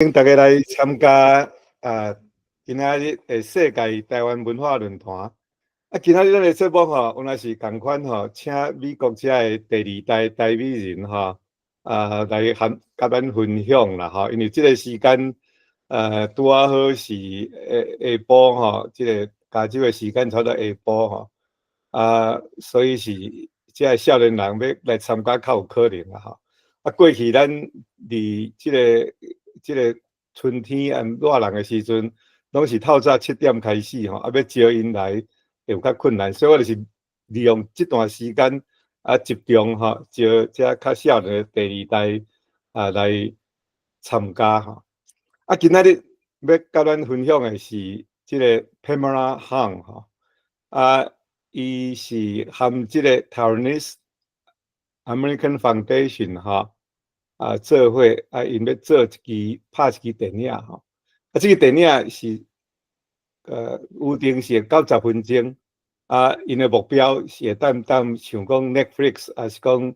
请大家来参加今仔日的世界台湾文化论坛。今仔日咱的节目吼，有若是共款吼，请美国遮的第二代台美人吼，来甲咱分享啦吼。因为这个时间拄啊好是下晡吼，这个加州的时间差不多下晡吼，所以是这少年人要来参加较有可能啦吼。过去咱离这个春天热人的时阵，拢是透早7点开始吼，要招因来有较困难，所以我就是利用这段时间集中吼，招这较少年的第二代来参加吼。今仔日要甲咱分享的是这个 Pamela Hong 吼，伊是含这个 Taiwanese American Foundation 吼。做伙因要做拍一支电影吼，这个电影是预定是90分钟，因的目标是会当像讲 Netflix 还是讲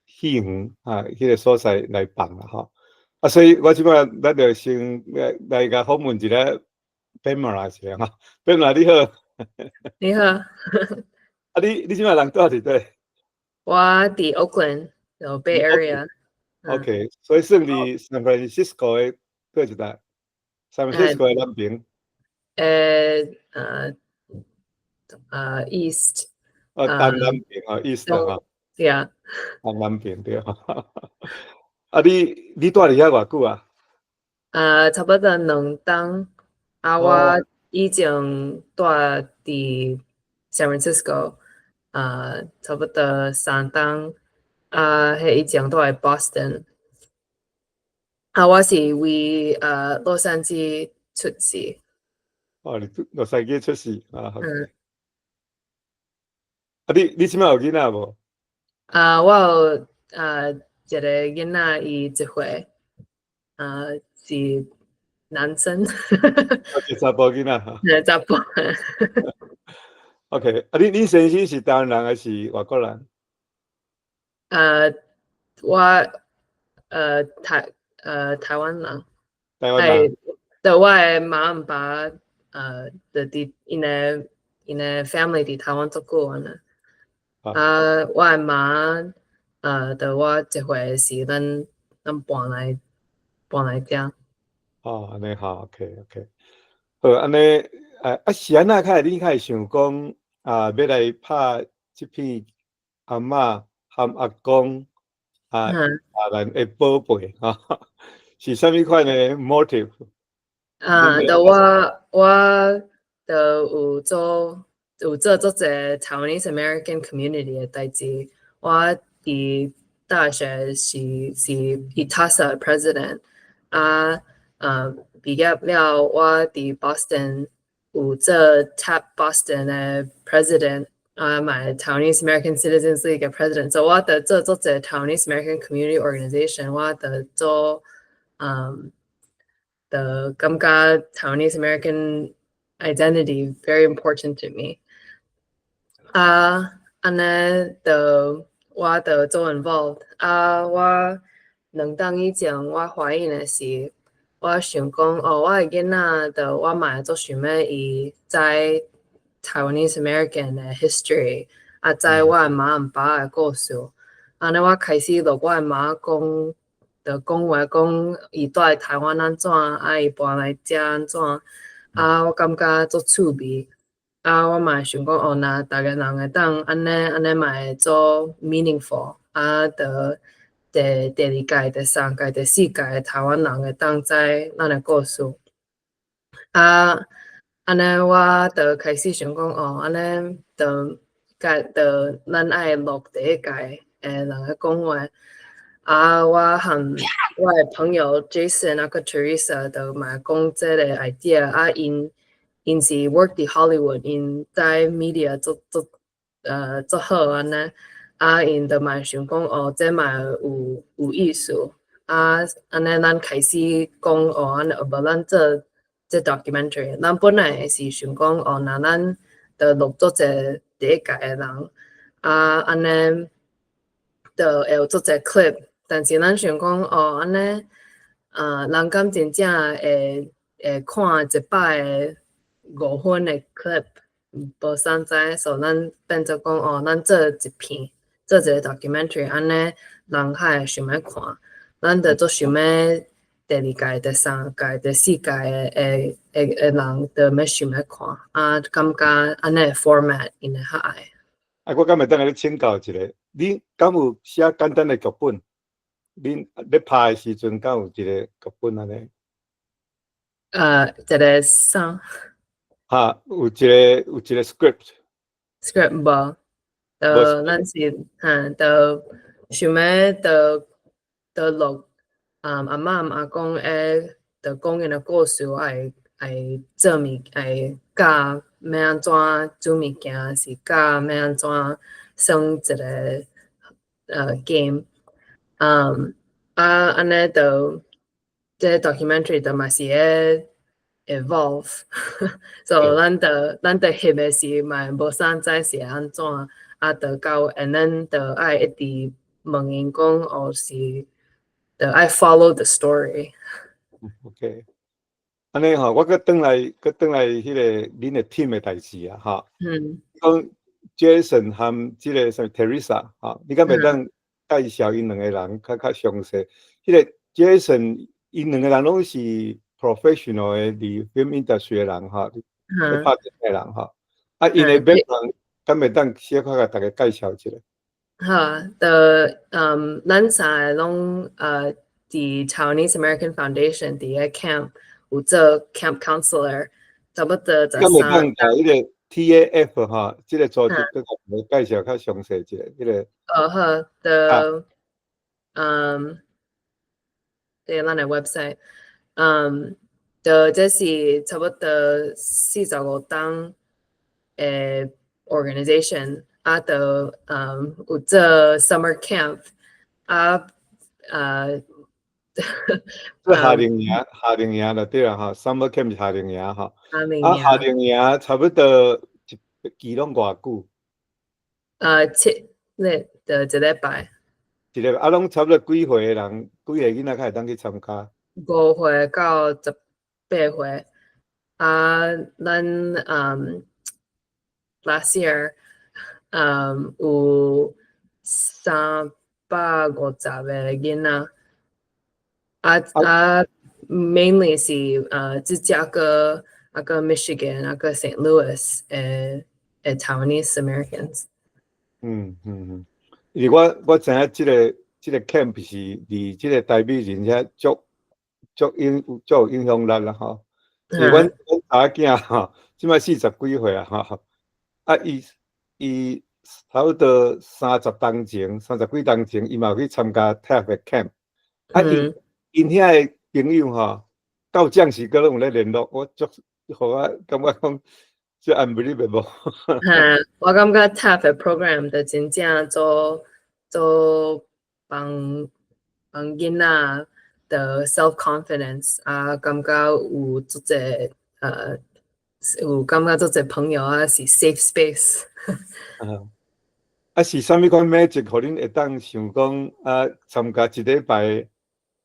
戏院迄个所在来放啦吼，所以我即摆咱就先来甲访问一下 Pamela 先哈，Pamela 你好，你好，你即摆人住伫倒？我伫 Oakland，有 Bay Area。OK， 所以算伫 San Francisco 的过一带 ，San Francisco 的南边。East， 东南边East 哈，Yeah， 东南边对哈。你住伫遐偌久啊？差不多2冬。我以前住伫 San Francisco，差不多3冬。迄以前住喺 Boston。我是为洛杉矶出世。你洛杉矶出世你即摆有囡仔无？我有一个囡仔，伊1岁，是男生。查甫囡仔哈。查甫。OK，你先生是台湾人还是外国人？我台湾人。台湾人。对，我的妈和爸因的 family 伫台湾足久啊呢。我的妈我1岁时咱搬来遮。安尼好 ，OK， 好，安尼是安怎你开始想讲要来拍这片阿嬷和阿公咱的宝贝是啥物款的 motive？ 我有做足侪 Taiwanese American community 的代志。我伫大学是 ITASA president。毕业了，我伫 Boston 有做 Tap Boston 的 president，嘛 Taiwanese American Citizens League 的 president。所以我做足侪 Taiwanese American community organization。我做感觉 Taiwanese American identity very important to me。安尼我做 involved。我2冬以前我怀孕的时，我想讲我的囡仔我嘛会做想要伊知 Taiwanese American 的 history， 知我的妈和爸的故事。安尼我开始落我的妈讲话，讲伊住在台湾安怎，伊搬来遮安怎。我感觉足趣味。我嘛想讲那大家人会当安尼嘛会做 meaningful。第2届、第3届、第4届台湾人会当知咱的故事。安尼我开始想讲安尼咱爱录第1届的人的讲话。我和我的朋友 Jason 和 Teresa 嘛讲这个 idea。因是 work 伫 Hollywood， 因知 media 足好安尼。因就嘛想讲这嘛有意思。安尼咱开始讲安尼无咱做这 documentary。咱本来是想讲那咱就录足侪第1届的人。安尼就会有足侪 clip。但是咱想讲安尼人敢真正会看一摆的5分的 clip， 无啥知，所以咱变做讲哦，咱做一片，做一个 documentary， 安尼人较会想要看，咱就做想要第二届、第三届、第四届的人就要想要看，感觉安尼 format 因会较爱。我敢会当来请教一下，你敢有写简单的剧本？恁咧拍的时阵，敢有一个剧本安尼？一个啥哈，有一个 script， 无，咱是就想要就录阿嬷阿公就讲因的故事，爱做物，爱教要安怎煮物件，是教要安怎算一个game，安尼就这 documentary 就嘛是咧 evolve， so 咱就翕的是嘛无啥知是安怎，就到 and then 就爱一直问因讲哦是，就爱 follow the story。OK， 安尼吼，我转来迄个恁的 team 的代志啊，哈。讲 Jason 和即个什么 Teresa 哈，你敢袂当介绍因两个人较详细？迄个 Jason 因两个人拢是 professional 的伫 film industry 的人哈，咧拍电影的人哈。因的 background 敢袂当小可甲大家介绍一下？好，咱三个拢伫 Taiwanese American Foundation 伫个 camp 有做 camp counselor， 差不多敢袂当甲迄个 TAF 哈，即个组织佮我介绍较详细一下，迄个。好，就对，咱的 website， 就这是差不多45档诶 organization， 就有做 summer camp， 这夏令营就对啦哈 ，summer camp 是夏令营哈。夏令营差不多一期拢偌久？7日就一礼拜。拢差不多几岁的人，几个囡仔较会当去参加？5岁到18岁。咱last year 有350个囡仔。mainly 是芝加哥、Michigan、St. Louis 的 Taiwanese Americans。因为我知影即个 camp 是伫即个台美人遐足有影响力啦吼。因为阮查囝吼，即摆40几岁啊吼，伊差不多30几当前，伊嘛有去参加 TAF 的 camp。因遐的朋友吼，到将士阁拢有咧联络，我互我感觉讲足 unbelievable。我感觉 TAF 的 program 就真正做帮囡仔的 self confidence， 感觉有足侪有感觉足侪朋友是 safe space。是啥物款 magic， 互恁会当想讲参加一礼拜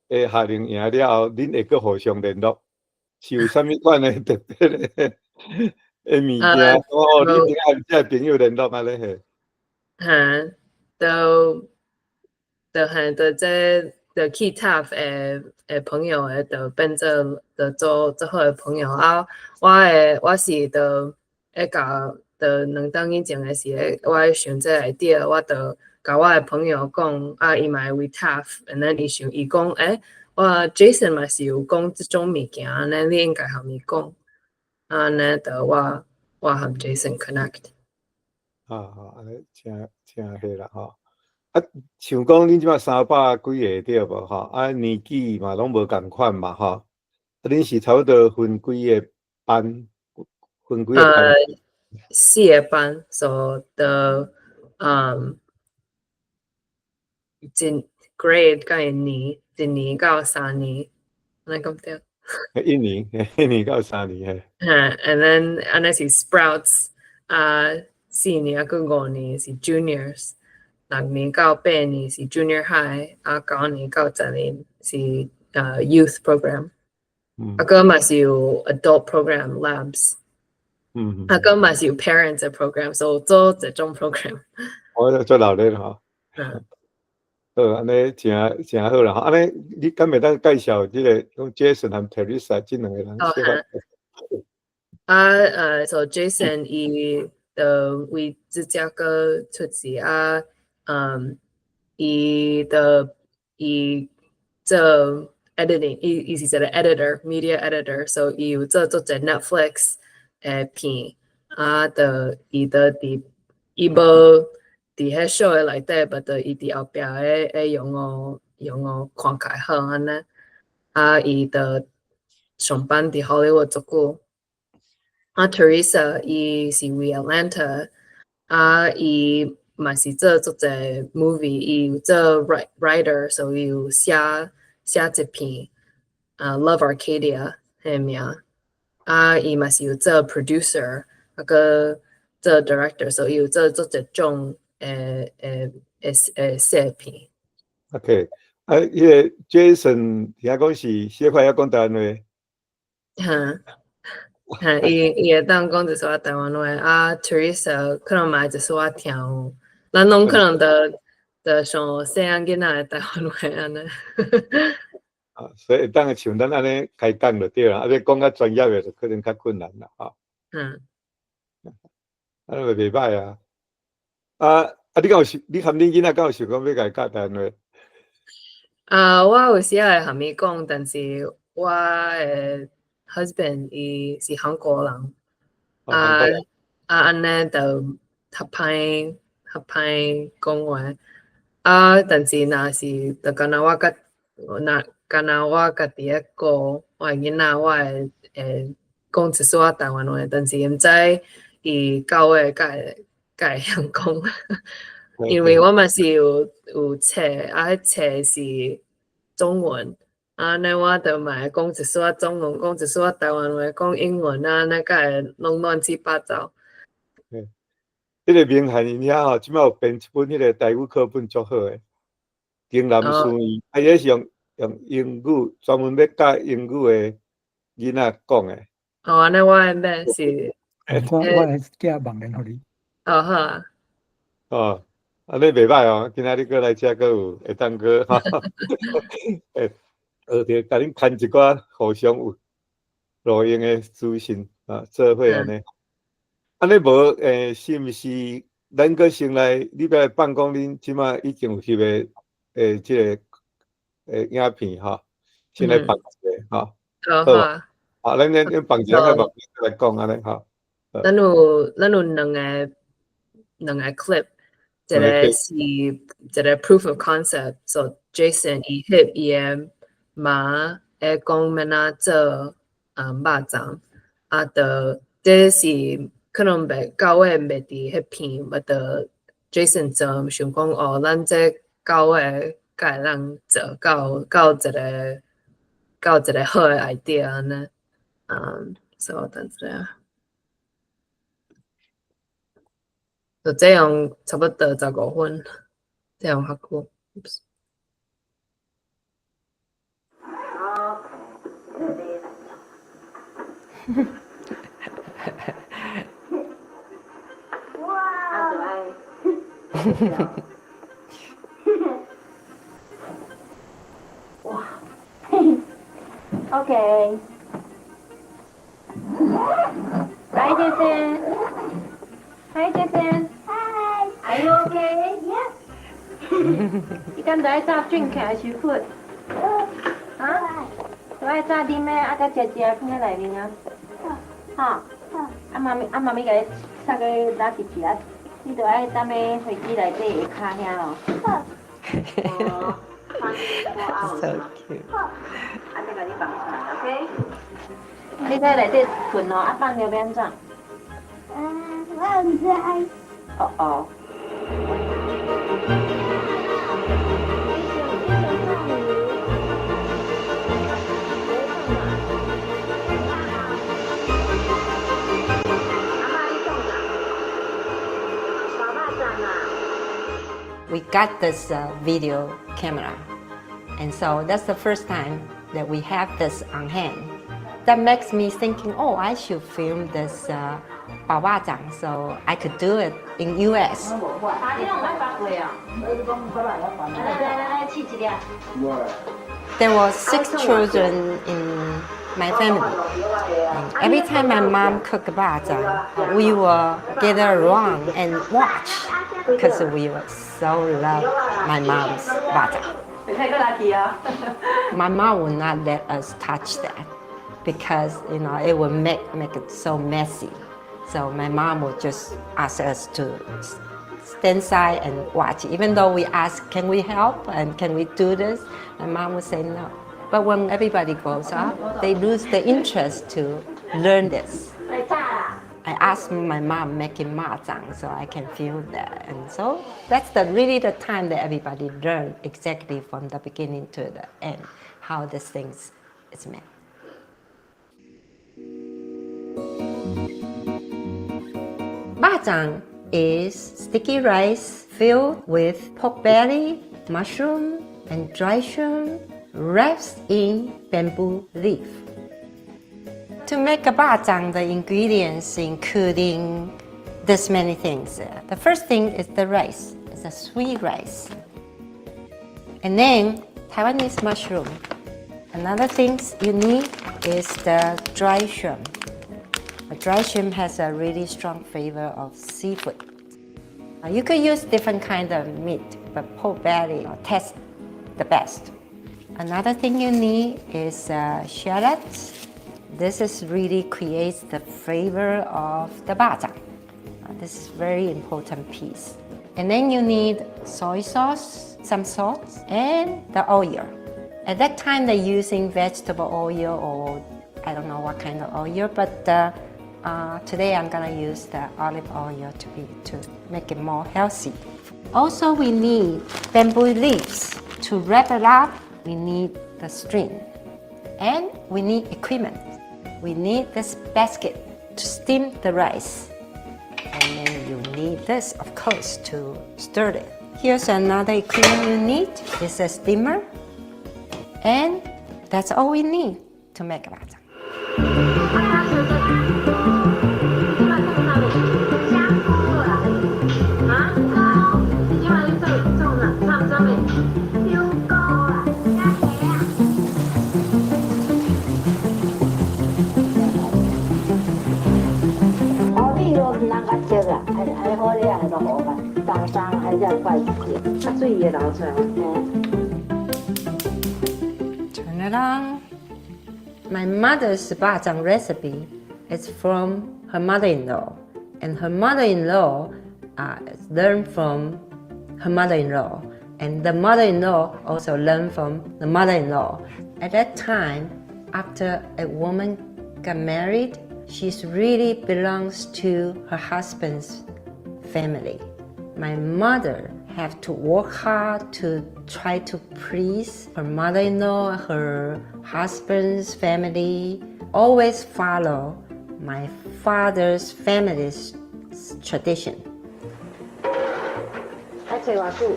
的夏令营了后，恁会阁互相联络？是有啥物款的特别的物件？你按遮朋友联络安尼嘿？就去 TAF 的朋友就变做做好的朋友我是就甲就2当以前的是我想这 idea， 我就甲我的朋友讲伊嘛会 TAF， and then 伊讲我 Jason 嘛是有讲这种物件，安尼你应该和伊讲，安尼就我和 Jason connect。安尼真迄啦吼。像讲恁即摆300几个对无吼？年纪嘛拢无共款嘛吼。恁是差不多分几个班？分几个班？4个班，所以就一 grade 甲1年到3年，安尼讲对。1年到3年嘿。and then 安尼是 sprouts， 4年到5年是 juniors， 6年到8年是 junior high， 9年到10年是 youth program，個嘛是有 adult program labs，個嘛是有 parents 嘅 program，所以做這種 program。我做老咧吼。安尼真好啦！安尼你敢袂当介紹即個講 Jason 和 Teresa 即兩個人小可？so Jason 伊的為自家個出資伊做 editing，伊是一個 editor，media editor，so 伊有做隻 Netflix 嘅片，伊無伫迄 show 嘅內底，但係伊伫後壁會用我看起來好安尼，伊就上班伫 Hollywood 足久。Teresa 伊是為 Atlanta，伊嘛是做足濟 movie，伊有做 writer， 所以有寫一篇Love Arcadia 迄名，伊嘛是有做 producer， 個做 director， 所以有做足一種寫片。OK， 迄個 Jason 聽講是小可也講台灣話。伊會當講一撮台灣話，Teresa 可能嘛會一撮聽，咱攏可能就上細漢囡仔的台灣話安尼。所以會當像咱安尼開講就對啦，要講較專業的就可能較困難啦，安尼咪袂歹啊。你敢有你含恁囡仔敢有想講要甲伊教台灣話？我有時會含伊講，但是我的husband 伊是韓國人，安尼就較歹講話，但是若是就敢若我家己咧顧我的囡仔，我會講一撮台灣話，但是毋知伊到尾會曉講，因為我嘛是有冊，迄冊是中文。安尼我就嘛會講一撮中文，講一撮台灣話，講英文安尼個會弄亂七八糟。迄個明翰因遐吼，即擺有編一本迄個台語課本足好誒，江南書院，伊是用英語，專門要教英語誒囡仔講誒。安尼我會買是。我會寄網鏈互你。好啊。安尼袂歹哦，今仔日過來遮閣有會當閣着甲恁牽一寡互相有路用誒資訊做伙安尼。安尼無是毋是咱閣先來？你要來放講恁即馬已經有翕誒即個影片吼，先來放一個吼。好啊。咱放一個個網來講安尼吼。咱有兩個 clip， 一個是一個 proof of concept，so Jason 伊翕伊誒媽會講要哪做肉粽，就這是可能袂到尾袂佇迄片，但就 Jason 做想講咱這到尾甲會當做到一個好誒 idea 安尼，so 等一下。就這樣差不多15分，這樣較久。哇，OK， 來Jason。Hi Jason. Hi. Are you okay? Yes. 你敢在炸drink 還是 food？ 啊？在炸啲咩？啊，個姐姐放喺內面啊。好。媽咪給你塞個垃圾紙啊。你就愛當咩飛機內底卡遐咯。哦。So cute. 啊，再給你放出來 ，OK？ 你在內底困哦，放了變怎？我唔知。哦。We got this video camera, and so that's the first time that we have this on hand. That makes me thinking, oh, I should film this Bao Ba Zhang, so I could do it in US. There were 6 children in my family. And every time my mom cooked ba zhang, we will gather around and watch because we were so love my mom's ba zhang. My mom would not let us touch that because it would make it so messy. So my mom would just ask us to stand aside and watch. Even though we ask, can we help and can we do this? My mom would say no. But when everybody grows up, they lose the interest to learn this. I asked my mom making ma zhang so I can feel that. And so that's really the time that everybody learned exactly from the beginning to the end how this thing is made. Ba zhang is sticky rice filled with pork belly, mushroom, and dry shrimp wrapped in bamboo leaf. To make a ba zhang, the ingredients including this many things. The first thing is the rice. It's a sweet rice. And then Taiwanese mushroom. Another thing you need is the dry shrimp. The dry shrimp has a really strong flavor of seafood. You could use different kind of meat, but pork belly tastes the best. Another thing you need is shallots. This really creates the flavor of the ba zhang. This is a very important piece. And then you need soy sauce, some salt, and the oil. At that time, they're using vegetable oil or I don't know what kind of oil, but today I'm gonna use the olive oil to make it more healthy. Also, we need bamboo leaves to wrap it up. We need the string, and we need equipment. We need this basket to steam the rice, and then you need this, of course, to stir it. Here's another equipment you need. It's a steamer, and that's all we need to make a ba zhang. Turn it on. My mother's ba zhang recipe is from her mother-in-law, and her mother-in-law learned from her mother-in-law, and the mother-in-law also learned from the mother-in-law. At that time, after a woman got married, she really belongs to her husband's family. My mother have to work hard to try to please her mother-in-law, her husband's family, always follow my father's family's tradition. 找偌久？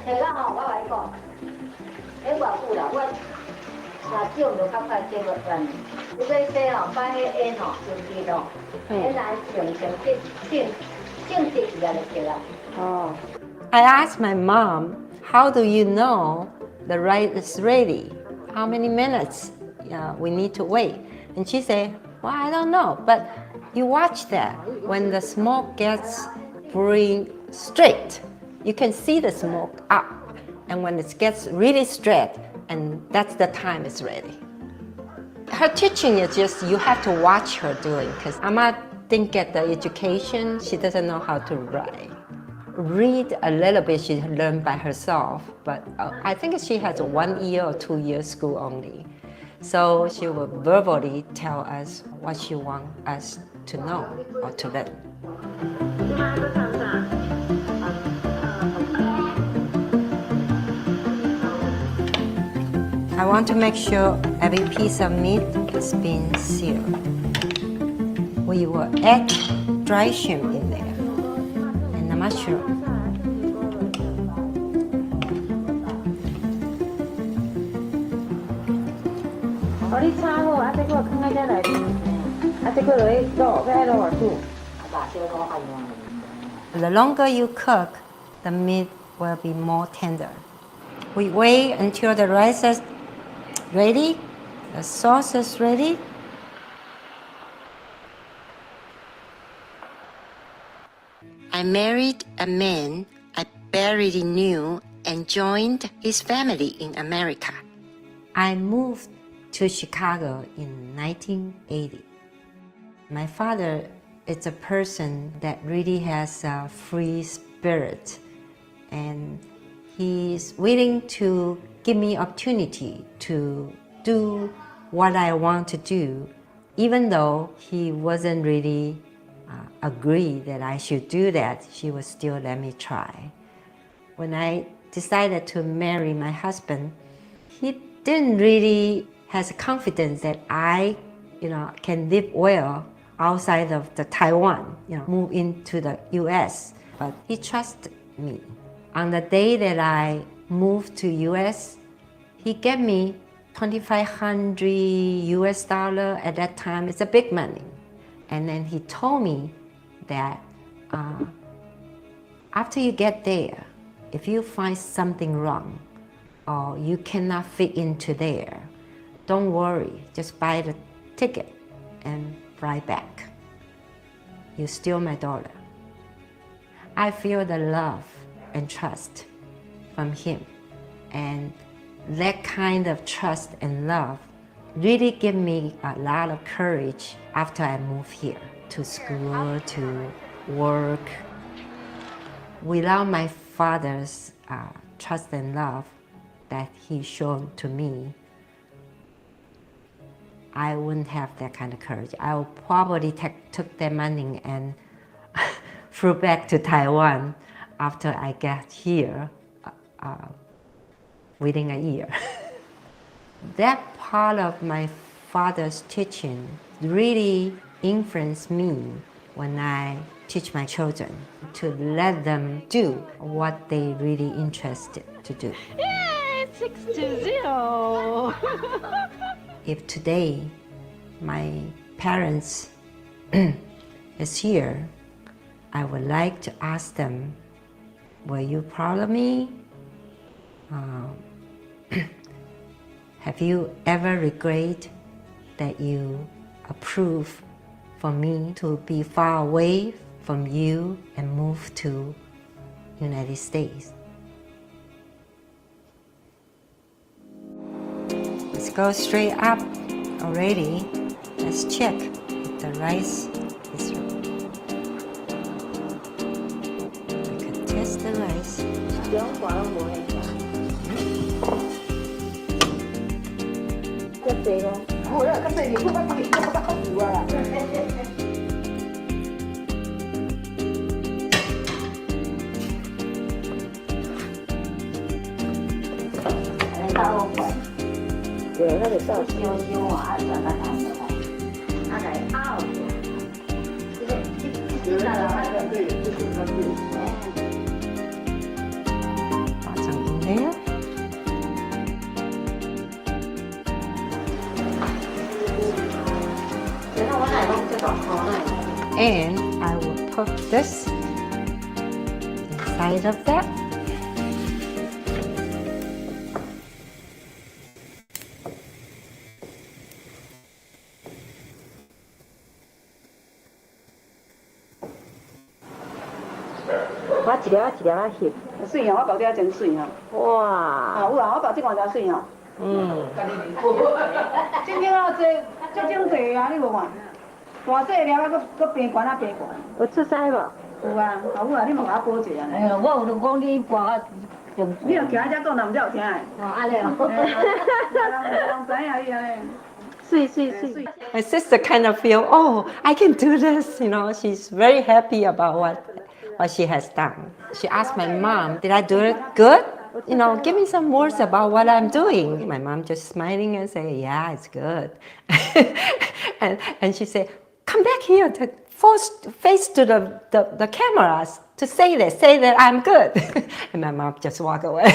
找到吼，我来讲，迄偌久啦，我若种就较快种落来。你说说吼，把迄烟吼收起咯，烟来种植起来就对啦。哦。I asked my mom, how do you know the rice is ready? How many minutes we need to wait? And she said, well, I don't know, but you watch that. When the smoke gets brewing straight, you can see the smoke up. And when it gets really straight, and that's the time it's ready. Her teaching is just, you have to watch her doing, because Amma didn't get the education, she doesn't know how to write. Read a little bit she learned by herself, but I think she has a 1 year or 2 year school only. So she will verbally tell us what she wants us to know or to learn. I want to make sure every piece of meat has been sealed. We will add dry shrimp in there and the mushroom. 你炒好，啊，这个放在这内面，啊，这个落去卤，再落去煮。 The longer you cook, the meat will be more tender. We wait until the rice is ready, the sauce is ready. I married a man I barely knew and joined his family in America. I moved to Chicago in 1980. My father is a person that really has a free spirit, and he's willing to give me opportunity to do what I want to do, even though he wasn't really agree that I should do that. She would still let me try. When I decided to marry my husband, he didn't really has confidence that I, can live well outside of the Taiwan, move into the U.S. But he trusted me. On the day that I moved to U.S., he gave me $2,500 US. At that time. It's a big money. And then he told me that after you get there, if you find something wrong or you cannot fit into there, don't worry, just buy the ticket and fly back. You're still my daughter. I feel the love and trust from him. And that kind of trust and love really give me a lot of courage after I moved here to school, to work. Without my father's trust and love that he showed to me, I wouldn't have that kind of courage. I would probably took that money and flew back to Taiwan after I got here within a year. That part of my father's teaching really influenced me when I teach my children, to let them do what they really interested to do. Yay, 6-0. If today my parents is here, I would like to ask them, were you proud of me? Have you ever regret that you approved for me to be far away from you and move to United States? Let's go straight up already. Let's check if the rice is ready. I can test the rice. Put some in there. And I will put this inside of that.我一粒仔翕，水哦，我包底真水哦。哇！啊，有啊，我包这款真水哦。嗯，正经啊，这种济啊，你无看？大细粒啊，搁平悬啊平悬。有出师无？有啊，啊有啊，你嘛甲我保一下呢。哎呦，我有就讲你播啊，就你若徛遮讲，人才有听的。哦，安尼哦。人知影伊安尼。My sister kind of feel, oh, I can do this. She's very happy about what she has done. She asked my mom, did I do it good? Give me some words about what I'm doing. My mom just smiling and say, yeah, it's good. and she said, come back here to face to the cameras to say that I'm good. And my mom just walk away.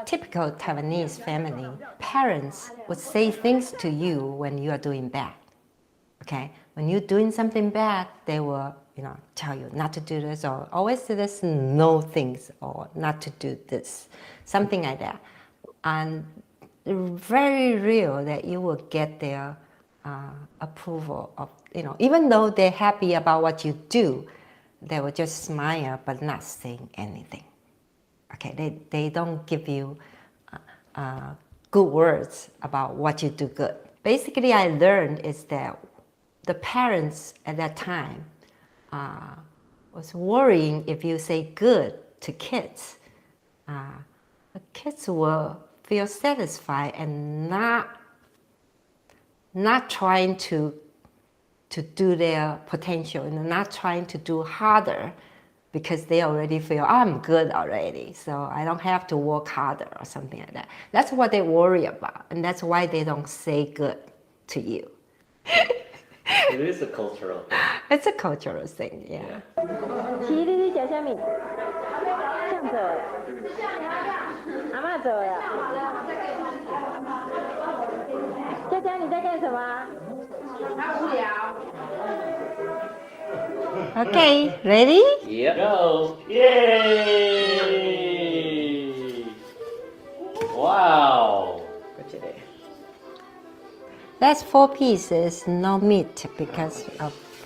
Typical Taiwanese family, parents would say things to you when you are doing bad. Okay, when you're doing something bad, they will, tell you not to do this or always do this, no things, or not to do this, something like that. And very real that you will get their approval of, even though they're happy about what you do, they will just smile but not saying anything. Okay, they don't give you good words about what you do good. Basically, I learned is that the parents at that time was worrying if you say good to kids, the kids will feel satisfied and not trying to do their potential and not trying to do harder because they already feel, I'm good already, so I don't have to work harder or something like that. That's what they worry about, and that's why they don't say good to you. It is a cultural thing. It's a cultural thing, yeah. 琪，你吃什么？这样做的，阿嬷做的。佳佳，你在干什么？他无聊。Okay, ready? Yep. Go. Yay! Wow. That's 4 pieces, no meat because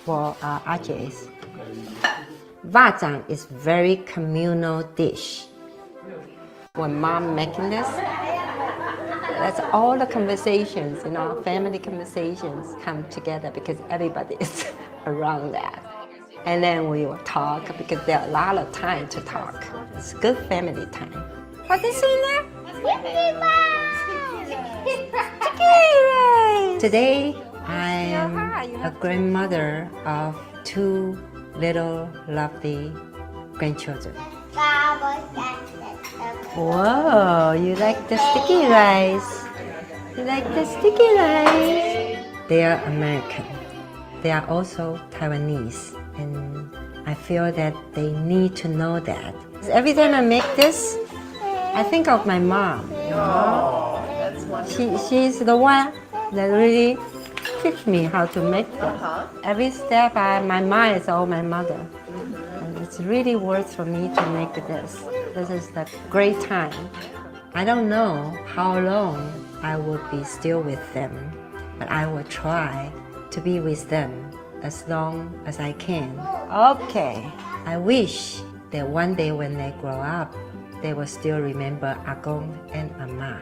for Ajay's. Bajang is very communal dish. When mom making this, that's all the conversations, family conversations come together because everybody is around that. And then we will talk because there are a lot of time to talk. It's good family time. What's this in there? Today, I am a grandmother of 2 little lovely grandchildren. Whoa, you like the sticky rice? You like the sticky rice? They are American. They are also Taiwanese. And I feel that they need to know that. Every time I make this, I think of my mom. She's the one that really teach me how to make this. Every step, my mind is all my mother. And it's really worth for me to make this. This is the great time. I don't know how long I will be still with them, but I will try to be with them as long as I can. Okay, I wish that one day when they grow up, they will still remember Agong and Ama.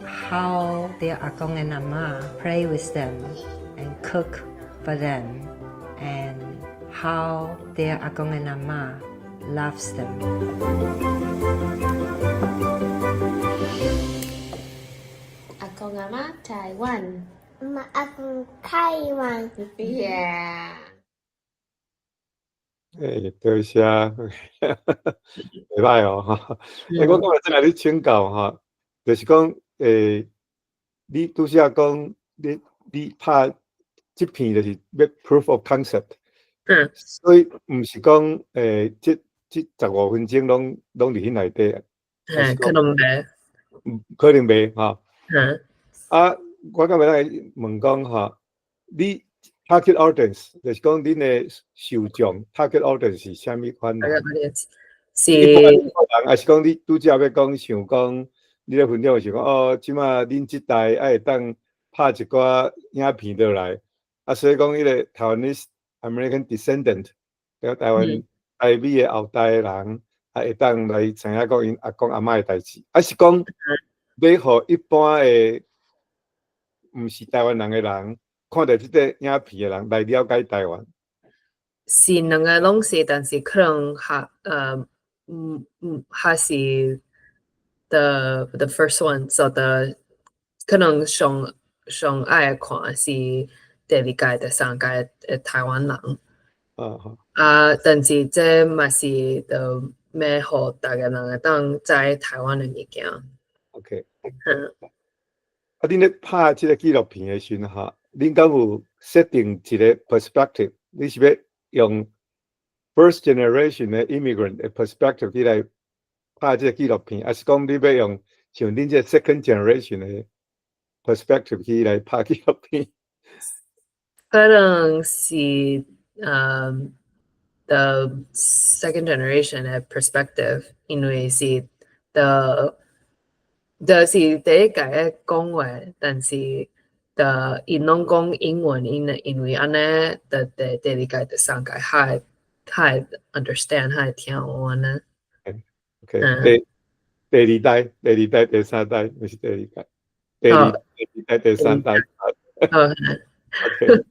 How their Agong and Ama play with them and cook for them, and how their Agong and Ama loves them. Agong Ama, Taiwan. Taiwan. Yeah. 多谢，袂歹哦哈。我今日真来你请教哈，就是讲你拄则讲你拍这片就是要 proof of concept， 所以毋是讲这15分钟拢伫迄内底，可能袂，可能袂哈。我敢要来问讲哈，你 target audience 就是讲恁的受众 target audience 是啥物款人？是还是讲你拄则要讲想讲，你咧分享是讲即马恁即代会当拍一寡影片落来，所以讲迄个台湾的 American descendant， 台湾台美的后代的人，会当来知影讲因阿公阿嬷的代志，是讲要互一般的毋是台湾人的人，看到即个影片的人来了解台湾。是两个拢是，但是可能还是 the first one， so the 可能上爱看是第二届、第三届的台湾人。但是这嘛是就要互大家人会当知台湾的物件。OK。恁咧拍即个纪录片的时阵哈，恁敢有设定一个 perspective？ 你是要用 first generation 的 immigrant 的 perspective 去来拍这个纪录片，还是讲你要用像恁这 second generation 的 perspective 去来拍纪录片？可能是the second generation 的 perspective，因为是就是第一届的讲话，但是因拢讲英文，因为安尼第二届、第三届还 understand 还听我呢。OK，第二代、第三代，不是第二代，第二代、第三代。OK，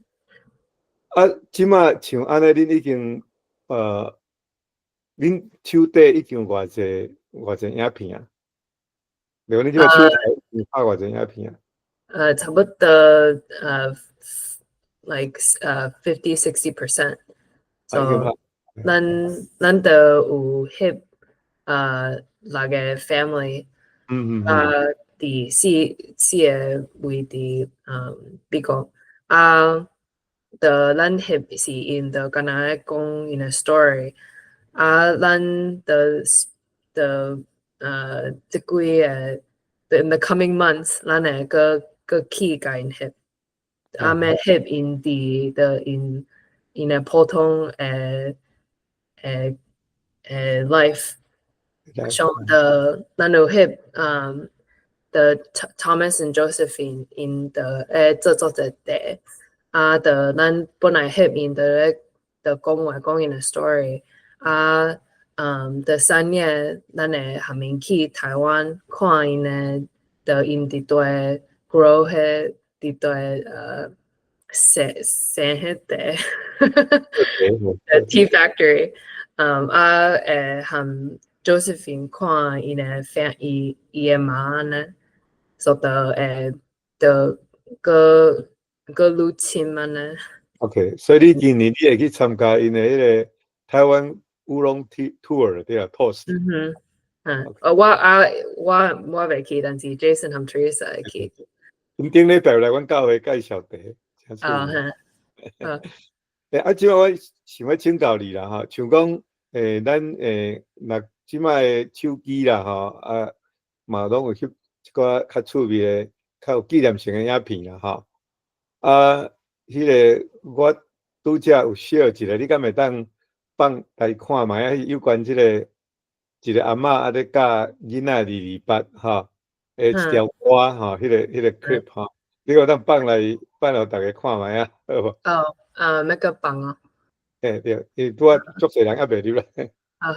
即马像安尼，恁已经恁手底已经偌济影片啊？对，恁即马手底已经拍偌济影片啊？差不多like 50-60%。So 咱都有翕六个 family，伫四个位伫美国咱翕是因着敢若咧讲因的 story，咱即几个 in the coming months， 咱会个去甲因翕，要翕因因的普通life， 像咱有翕the Thomas and Josephine in the 做一地，咱本来翕因的讲因的 story，三月咱会下面去台湾看因的因伫对 grow 伫对生迄地tea factory，和 Josephine 看因的伊的妈呢，所的个入侵安尼。OK， 所以你今年你会去参加因的迄个台湾乌龙 tour 对啊 ，toast。我未去，但是 Jason 和 Teresa 会去。顶礼拜来阮教会介绍地。即摆我想要请教你啦，像讲咱若即摆的手机啦，嘛拢有翕一寡较趣味的、较有纪念性的影片啦，迄个我拄则有share一个，你敢会当放来看卖啊？有关即个一个阿嬷咧教囡仔228一条歌迄个 clip 你有当放互大家看卖啊？好无？要个放哦。对，伊拄仔足侪人还袂入来。好。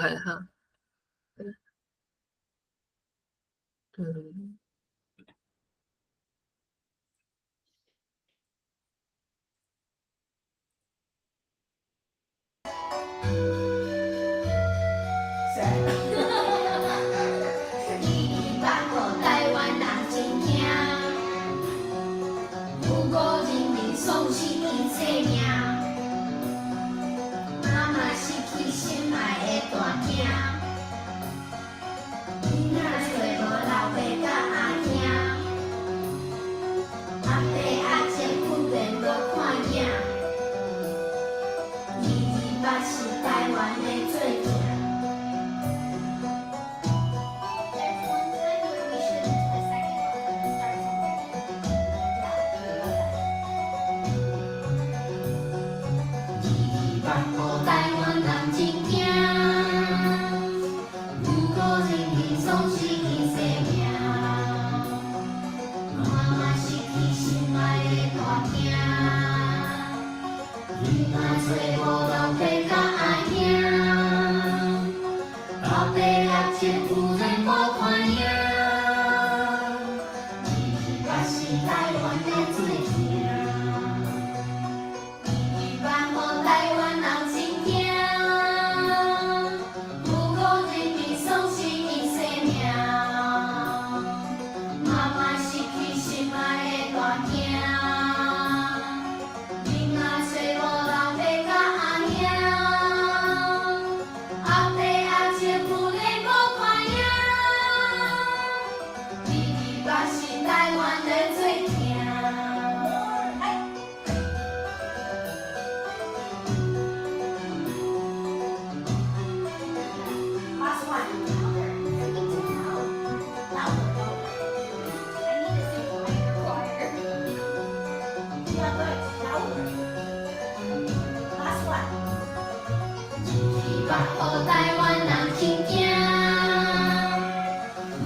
台湾人真惊，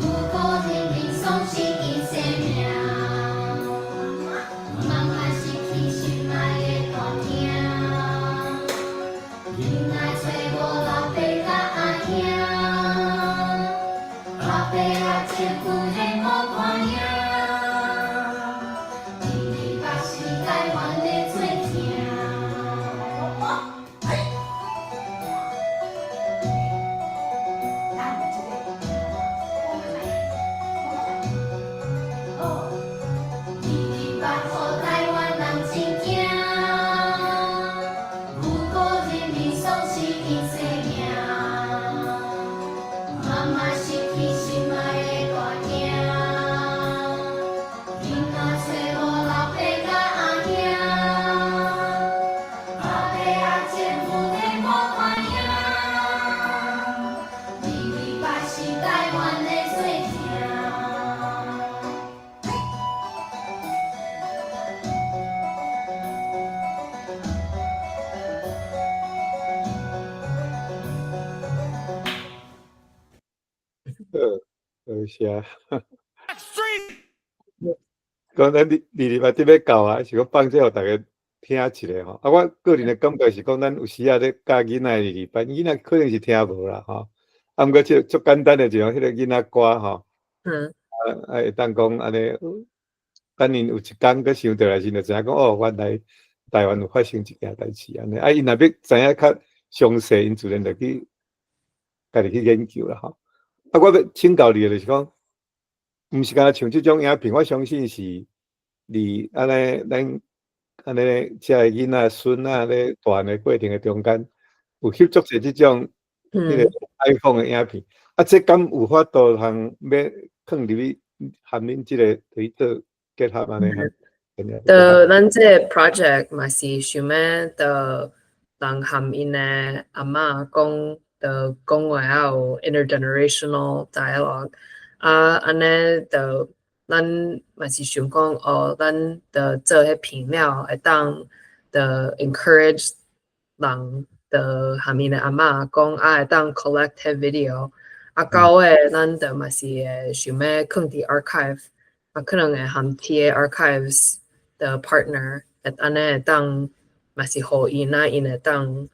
不可人民丧失因生命，茫茫失去心爱的大厅，囡仔找无老爸甲阿兄，老爸阿姐夫的无看影，228是台湾的做疼。台湾人真惊，不顾人民丧失因生命，妈妈失去心爱的大囝，囡仔找无老爸甲阿兄，老爸阿姐夫的无看影，228是台湾的做疼。是啊。讲咱228伫要到啊，是讲放这互大家听一下吼。啊，我个人的感觉是讲，咱有时啊咧教囡仔228，囡仔可能是听无啦吼。啊，毋过即足简单的一种迄个囡仔歌吼，会当讲安尼，等因有一天佮想到来时，就知影讲哦，原来台湾有发生一件代志安尼。啊，因若要知影较详细，因自然就去家己去研究啦吼。啊，我要请教你的就是讲，毋是干像即种影片，我相信是你安尼咱安尼遮个囡仔孙仔咧大汉的过程的中间，有翕足者即种迄个 iPhone 的影片。啊，这敢有法度通要放入去含恁即个推特结合安尼哈？咱这个 project 嘛是想要的人含因的阿嬷讲。的讲话还有 intergenerational dialogue 啊，安尼的咱嘛是想讲哦，咱的做迄片了会当的 encourage 人的下面的阿嬷讲啊，会当 collect 迄 video 啊，到尾咱的嘛是会想要放伫 archive 啊，可能会含 TA archives 的 partner 安尼会当嘛是互因啊，因会当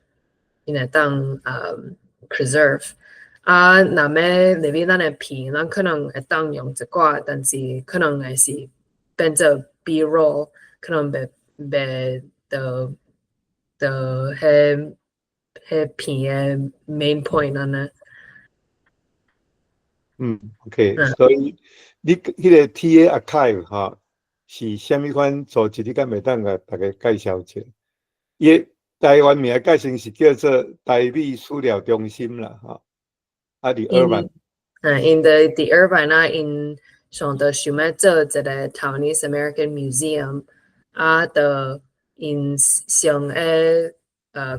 preserve 啊，若要入去咱的片，咱可能会当用一寡，但是可能会是变做 B roll， 可能袂的迄片的 main point 安尼。OK，所以你迄个 TA archive 吼，是虾米款组织？你敢袂当甲大家介绍一下？伊台湾名改成是叫做台美史料中心啦，吼。啊，伫Irvine。in the Irvine 啊，因上的想要做一个 Taiwanese American Museum， 啊的因想要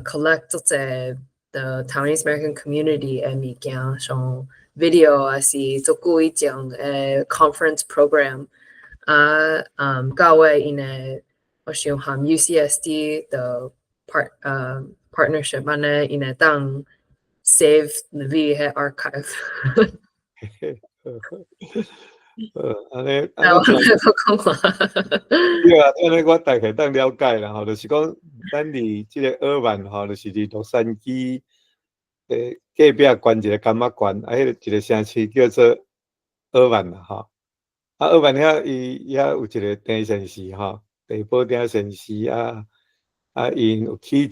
collect 足侪的 Taiwanese American community 的物件，像 video 啊是足久以前的 conference program， 啊到尾因的我想含 UCSD 的partnership 安尼，因会当 save the V 迄 archive 。安尼，对啊，安尼我大概当了解啦吼，就是讲咱伫即个Irvine吼，就是伫洛杉矶隔壁关一个干仔关，啊，迄个一个城市叫做Irvine啦吼。啊，Irvine遐伊遐有一个电线市吼，地保顶线市啊，因有起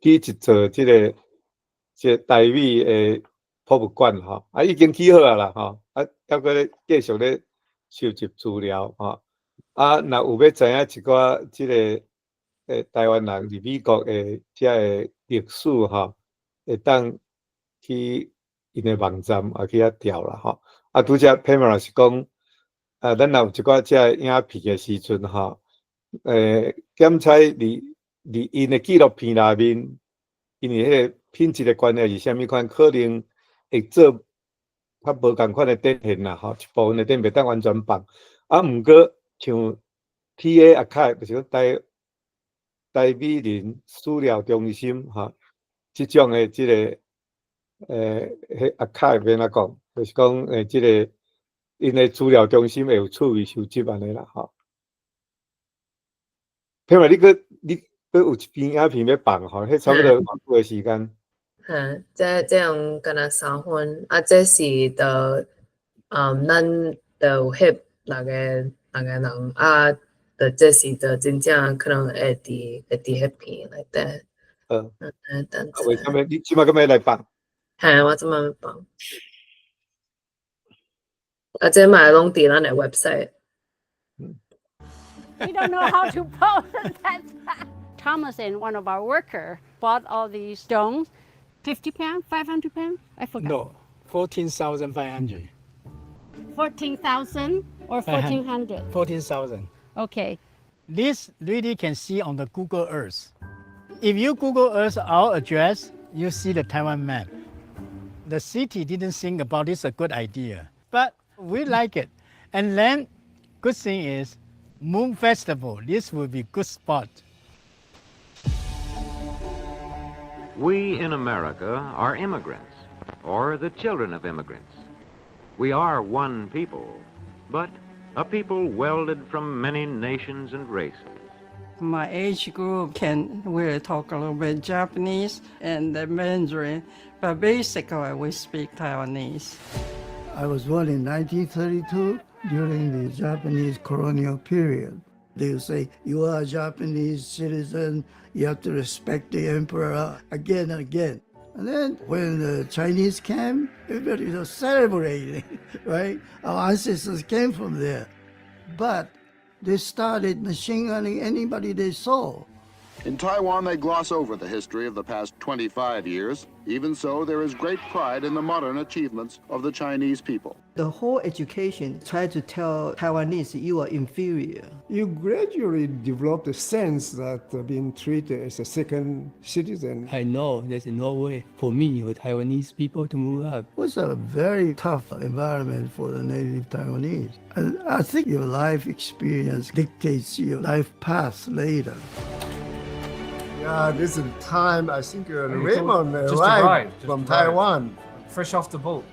一座即个台美的博物馆吼，啊已经起好啊啦吼，啊还阁咧继续咧收集资料吼，啊若有要知影一寡即个台湾人伫美国的遮个历史吼，会当去因的网站啊去遐调啦吼，啊拄则 Pamela 是讲，咱若有一寡遮个影片的时阵吼，检采伫因的纪录片内面，因为迄个品质的关系是虾米款，可能会做较无共款的展现啦吼，一部分的展袂当完全放，啊毋过像 TA archive 就是台美人史料中心哈，即种的即个迄 archive 要怎讲，就是讲即个因的资料中心会有趣味收集安尼啦吼。譬如你有一篇影片要放吼，迄差不多偌久的时间。这样敢若3分，这是的，咱的有翕6个人这是的真正可能会伫迄片内底。为什么你即摆咁要来放？我即摆要放。这嘛拢伫咱的 website。We don't know how to post that. Thomas and one of our workers bought all these stones. 50 pounds, 500 pounds? I forgot. No, 14,500. 14,000 or 1,400? 14,000. Okay. This really can see on the Google Earth. If you Google Earth our address, you see the Taiwan map. The city didn't think about this a good idea, but we like it. And then, good thing is, Moon Festival, this will be good spot. We in America are immigrants, or the children of immigrants. We are one people, but a people welded from many nations and races. My age group we talk a little bit Japanese and the Mandarin, but basically we speak Taiwanese. I was born in 1932 during the Japanese colonial period. They would say, you are a Japanese citizen, you have to respect the emperor again and again. And then when the Chinese came, everybody was celebrating, right? Our ancestors came from there. But they started machine gunning anybody they saw. In Taiwan, they gloss over the history of the past 25 years. Even so, there is great pride in the modern achievements of the Chinese people. The whole education tried to tell Taiwanese you are inferior. You gradually develop the sense that being treated as a second citizen. I know there's no way for me or Taiwanese people to move up. It was a very tough environment for the native Taiwanese. And I think your life experience dictates your life path later. Yeah, this is the time I think Raymond arrived from Taiwan. Fresh off the boat.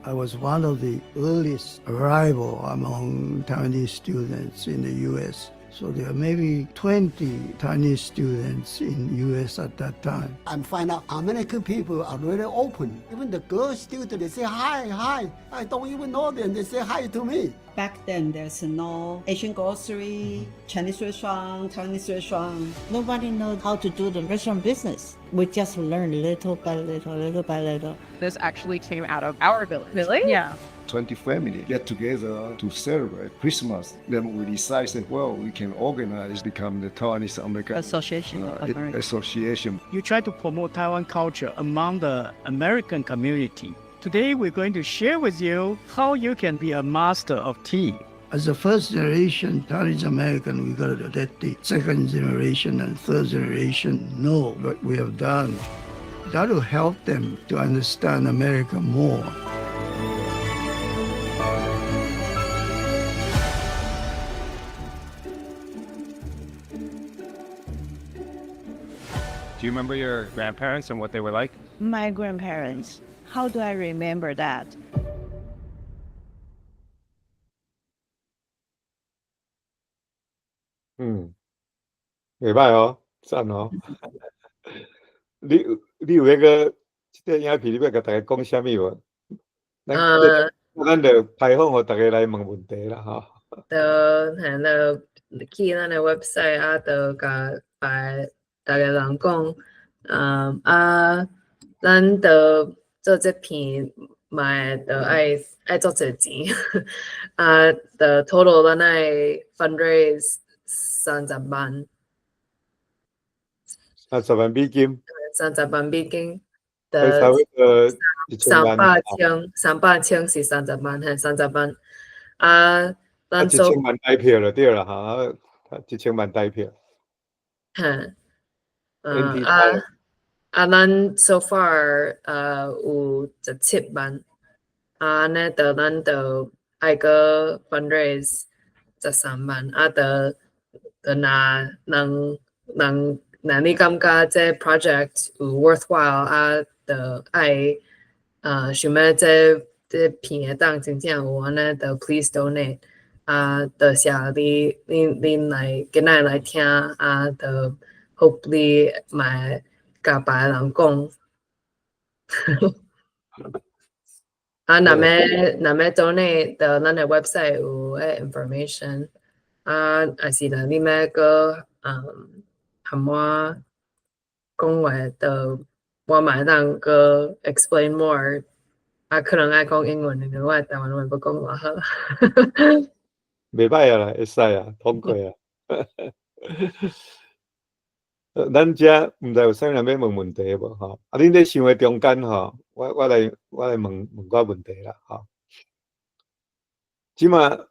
I was one of the earliest arrival among Taiwanese students in the U.S. So there are maybe 20 Chinese students in the U.S. at that time. I find out American people are really open. Even the girl students, they say hi, hi. I don't even know them, they say hi to me. Back then, there's no Asian grocery, Chinese restaurant, Taiwanese restaurant. Nobody knows how to do the restaurant business. We just learn little by little, little by little. This actually came out of our village. Really? Yeah. 20 families get together to celebrate Christmas. Then we decided, well, we can organize, become the Taiwanese American Association. You try to promote Taiwan culture among the American community. Today, we're going to share with you how you can be a master of tea. As a first generation Chinese American, we got to let the second generation and third generation know what we have done. That will help them to understand America more. Do you remember your grandparents and what they were like? My grandparents. How do I remember that? Ừ. 袂歹哦，赞哦。你有迄个即个影片，你要甲大家讲啥物无？咱就开放互大家来问问题啦，吼。去咱的 website 就甲大家人讲，咱就做这片嘛，就爱做侪钱，就 total 咱爱 fundraise 30万，30万美金，30万美金，差不多300千是30万，30万，咱做1000万台票就对啦，哈，1000万台票，咱 so far 有17万，呢就咱就爱个 fundraise 13萬啊！那你感覺這 project 有 worthwhile 啊？愛想要這片會當真正有安尼的 please donate 啊！寫你來今仔來聽啊！hopefully 買甲別人講。啊，那麼 donate 的咱的 website 有 information 啊，還是呢你們個和我講話的，我買當個 explain more 啊，可能愛講英文的，我台灣話不講話好。袂歹啊啦，會使啊，通過啊。咱遮毋知有啥人要問問題無吼？啊，恁咧想的中間吼，我來問個問題啦吼。即馬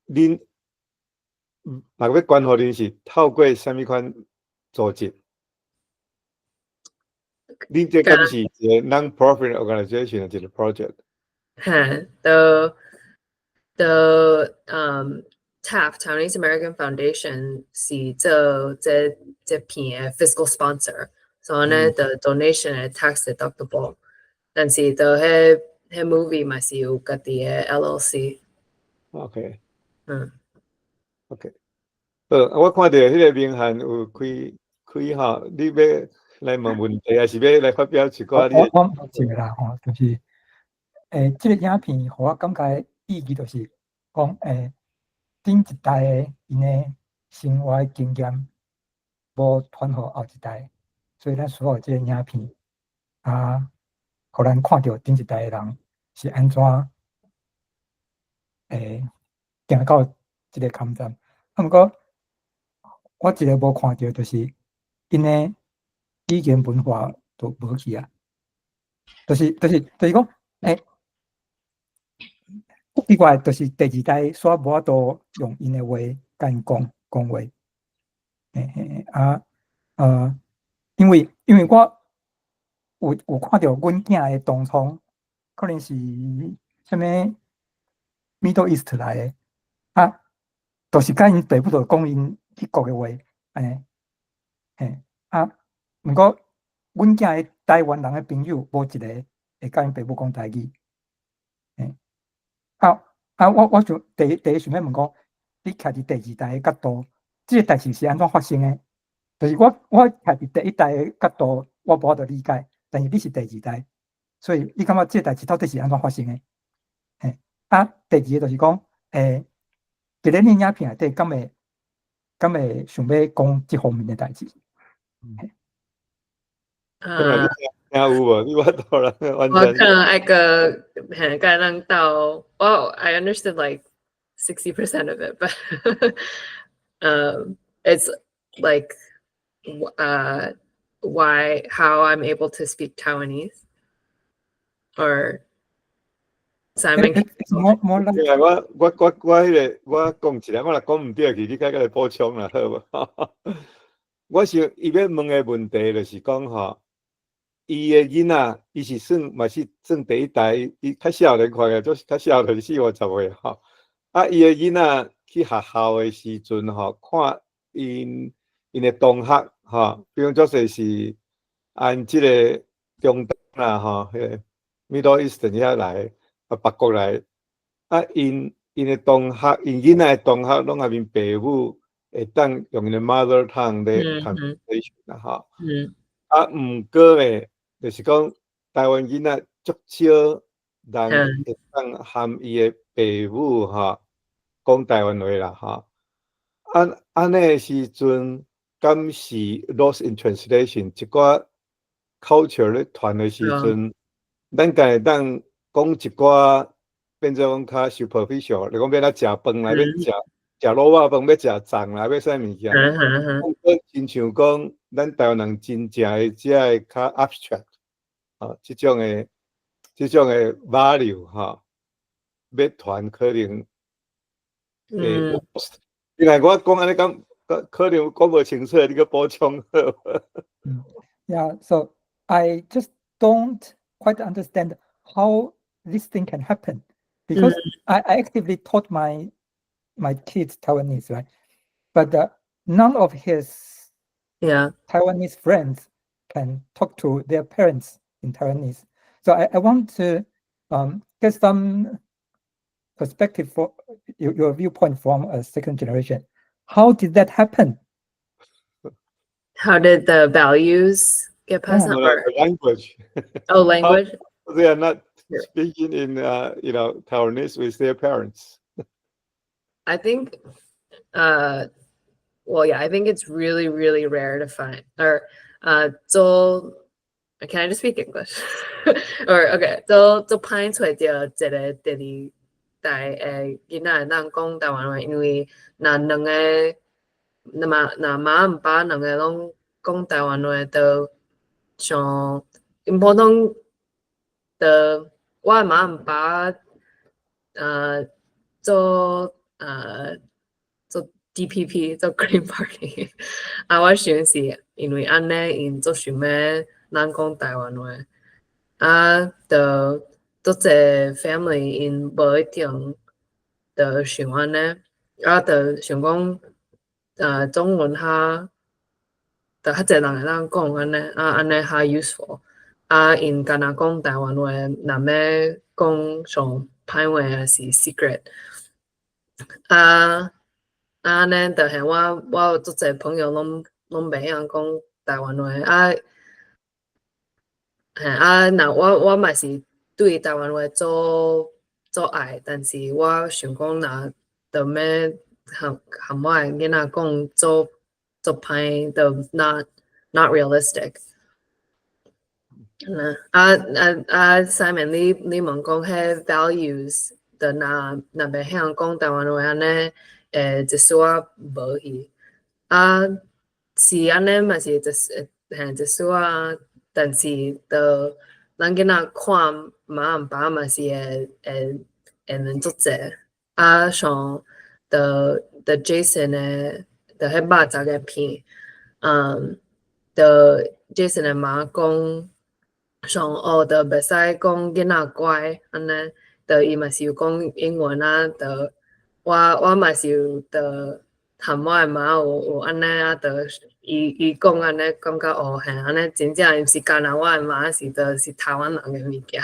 恁若要關乎恁是透過啥物款組織？恁這敢是一個 non-profit organization 一個 project？ TAF Taiwanese American Foundation 是這片的 fiscal sponsor， 所以呢的 donation 係 tax deductible， 但是就迄 movie 嘛是有家己的 LLC。OK， OK， 我看到迄個名函有開吼，你要來問問題，還是要來發表一個？我一個啦吼，就是這個影片，互我感覺意義就是講頂一代的因的生活經驗，無傳互後一代，所以咱需要這個影片啊，互咱看到頂一代的人是安怎行到這個坎站。啊，毋過我一個無看到，就是因的語言文化都無去啊，就是講奇怪，就是第二代煞無法度用因的話甲因講話，因為我有看到阮囝的當初可能是啥物 Middle East 來的，啊，就是甲因爸母就講因迄國的話，安尼，啊，毋過阮囝的台灣人的朋友無一個會甲因爸母講台語。我就第一想要問講，你徛佇第二代的角度，這個代志是安怎發生的？就是我徛佇第一代的角度，我無法度理解，但是你是第二代，所以你感覺這個代志到底是安怎發生的？第二個就是講，其實你影片內底敢會想要講這方面的代志？有無？你我當然完全。我可能甲人鬥 well, I understood like 60% of it, but it's like how I'm able to speak Taiwanese or Simon. 我講一下，我若講唔對去，你該來補充啦，好無？我想伊要問的問題就是講吼。伊的囡仔，伊是嘛是算第一代，伊較少年看嘅，就是較少年4、50歲吼。啊，伊的囡仔去學校的時陣吼，看因的同學吼，比如做說是按即個中東啦吼，迄 Middle East 遐來啊，北國來啊，因的同學，因囡仔的同學，攏係因爸母會當用因的 mother tongue 咧 conversation 啦吼。啊，毋過咧。就是講台灣囡仔足少人會當含伊的爸母吼講台灣話啦吼。安尼的時陣，敢是 lost in translation 一寡 culture 咧傳的時陣，咱敢會當講一寡變做講較 superficial， 你講要咱食飯啦，要食滷肉飯，要食粽啦，要啥物件？親像講咱台灣人真正的只個較 abstract。這種的 value 哈，要傳可能因為我講安尼講，可能講無清楚，你個補充。Yeah, so I just don't quite understand how this thing can happen because I actively taught my my kids Taiwanese, right? But none of his Taiwanese friends can talk to their parents in Taiwanese. So I want to get some perspective for your viewpoint from a second generation. How did that happen? How did the values get passed on? Language. Oh, language. They are not speaking in Taiwanese with their parents. I think, I think it's really, really rare to find. Or, can I just speak English? Or okay, 都拍出来到一个第二代的囡仔能讲台湾话，因为那两个那妈和爸两个拢讲台湾话，都像 important 的，我的妈和爸做DPP 做 Green Party 我想是因为安尼因做想要咱讲台湾话就做这 family 因无一定就想安尼就想讲中文较就较侪人会当讲安尼较 useful 因敢若讲台湾话若要讲上歹话还是 secret 安尼就系我有足侪朋友拢袂晓讲台湾话那我嘛是对台湾话做爱，但是我想讲若就要和我的囡仔讲做歹就 not realistic。Simon 你问讲迄 values 就若袂晓讲台湾话安尼。一丝仔无去是安尼嘛是一丝仔，但是就咱囡仔看妈和爸嘛是会能足济像的 Jason 的迄肉杂个片的 Jason 的妈讲像就袂使讲囡仔乖安尼，就伊嘛是有讲英文就。我嘛是有的，和我的妈有安尼就伊讲安尼，感觉安尼真正毋是干那我的妈是台湾人的物件。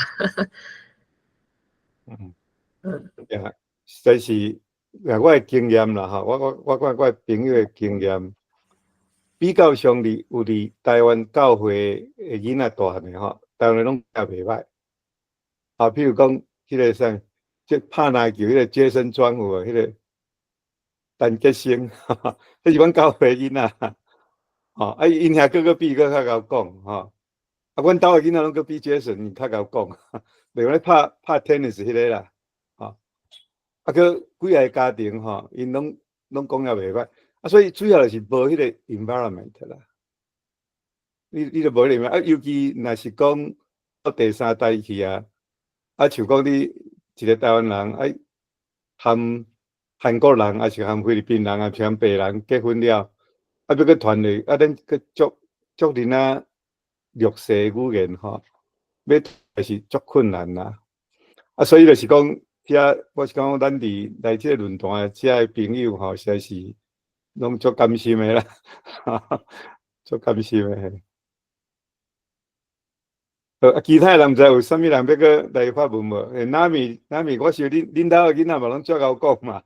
实在是我的经验啦哈，我看我的朋友的经验，比较上有伫台湾教会的囡仔大汉的吼，台湾拢教袂歹。譬如讲迄个啥。即拍篮球，迄个接身庄有迄个陈杰生，迄是阮教会囡仔，因遐个比较晓讲，阮兜的囡仔拢个比杰森较晓讲，例如咧拍 tennis 迄个啦，个几个家庭因拢讲了袂歹，所以主要就是无迄个 environment 啦，你就无咧尤其若是讲到第三代去像讲你。一个台湾人和韩国人，还是和菲律宾人，还是和白人结婚了，要去传落，咱去足人弱势语言要还是足困难啦。所以就是讲，我是讲咱来这个论坛这朋友实在是拢足甘心的啦，足甘心的。其他人毋知有啥物人要搁来发问无？那米，我想恁兜的囡仔嘛拢足晓讲嘛。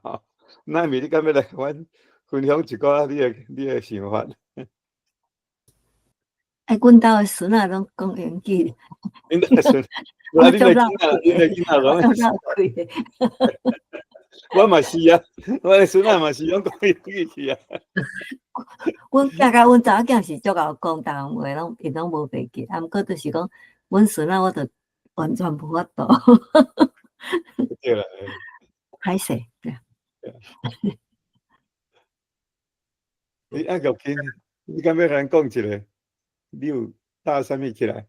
那米，你敢要来阮分享一个你的想法？阮兜的孙仔拢讲英语。恁兜的孙，恁的囡仔拢。我嘛是啊，我的孙仔嘛是拢讲英语去啊。阮囝甲阮查某囝是足晓讲台湾话，因拢无袂记，毋过就是讲。阮孙仔我就完全无法度，对啦，歹势，对。你玉琴，你敢要甲咱讲一个？你有搭啥物起来？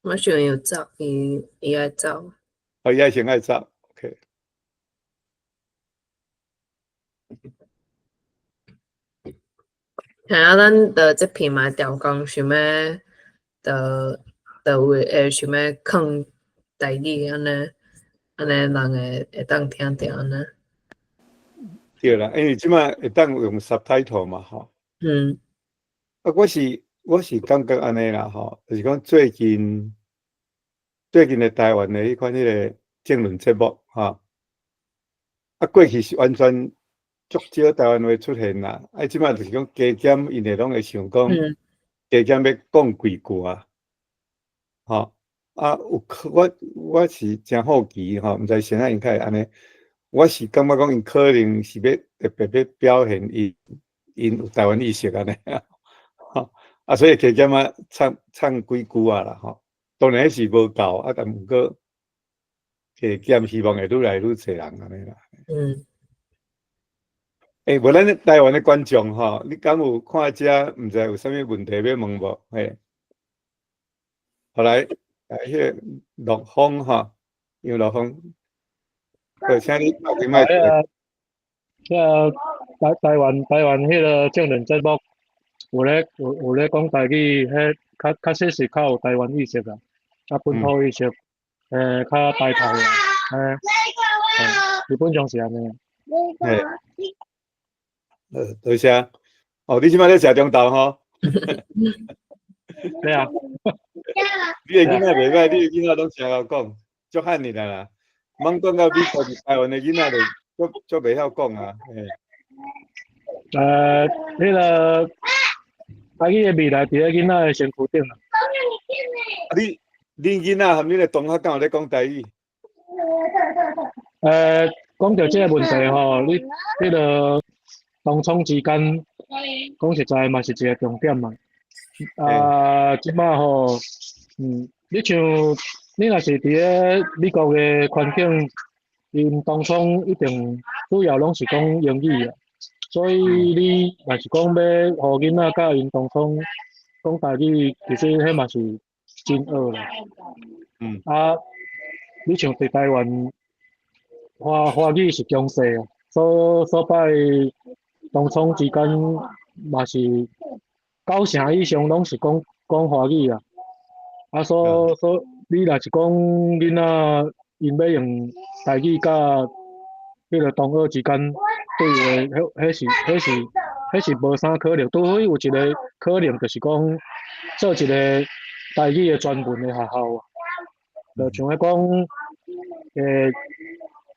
我想要走，伊爱走。伊爱先爱走 ，OK。像咱的这片嘛，调讲想要。就会想要藏台语安尼，安尼人会当听着安尼。对啦，因为即马会当用 subtitle 嘛，吼。啊，我是感觉安尼啦，吼，就是讲最近的台湾的迄款迄个政论节目，吼，啊，过去是完全足少台湾话出现啦，啊，即马就是讲加减，因会拢会想讲加减要讲几句啊，吼，啊，我是真好奇，吼，毋知现在因较会安尼。我是感觉讲，因可能是要特别要表现因有台湾意识安尼啊，吼啊，所以加减啊唱几句啊啦，吼，当然是无够啊，但毋过加减希望会愈来愈侪人安尼啦。无咱台湾的观众吼，你敢有看遮？毋知有啥物问题要问无？嘿，后来迄个陆丰吼，杨陆丰。请你打开麦克。台湾迄个政论节目，有咧讲台语，迄确实是较有台湾意识啦，较本土意识，较台派啦，基本上是安尼。多谢。哦，你即摆咧食中昼吼？对啊。你的囡仔袂歹，你的囡仔拢诚晓讲，足汉你啦。茫讲到美国台湾的囡仔就足袂晓讲啊，迄个台语的未来伫咧囡仔的身躯顶啦。你囡仔含你的同学敢有咧讲台语？讲到这个问题吼，你迄个东冲之间，讲实在嘛是一个重点嘛。即摆吼，你像。你若是伫咧美国的环境，因当冲一定主要拢是讲英语啊，所以你若是讲要互囡仔教因当冲讲台语，其实迄嘛是真恶啦。你像伫台湾，华语是强势啊，所摆当冲之间嘛是90%以上拢是讲华语啊，你若是讲囡仔因要用台语甲迄个同学之间对话，迄是无啥可能。除非有一个可能，就是讲做一个台语的专门的学校啊，就像咧讲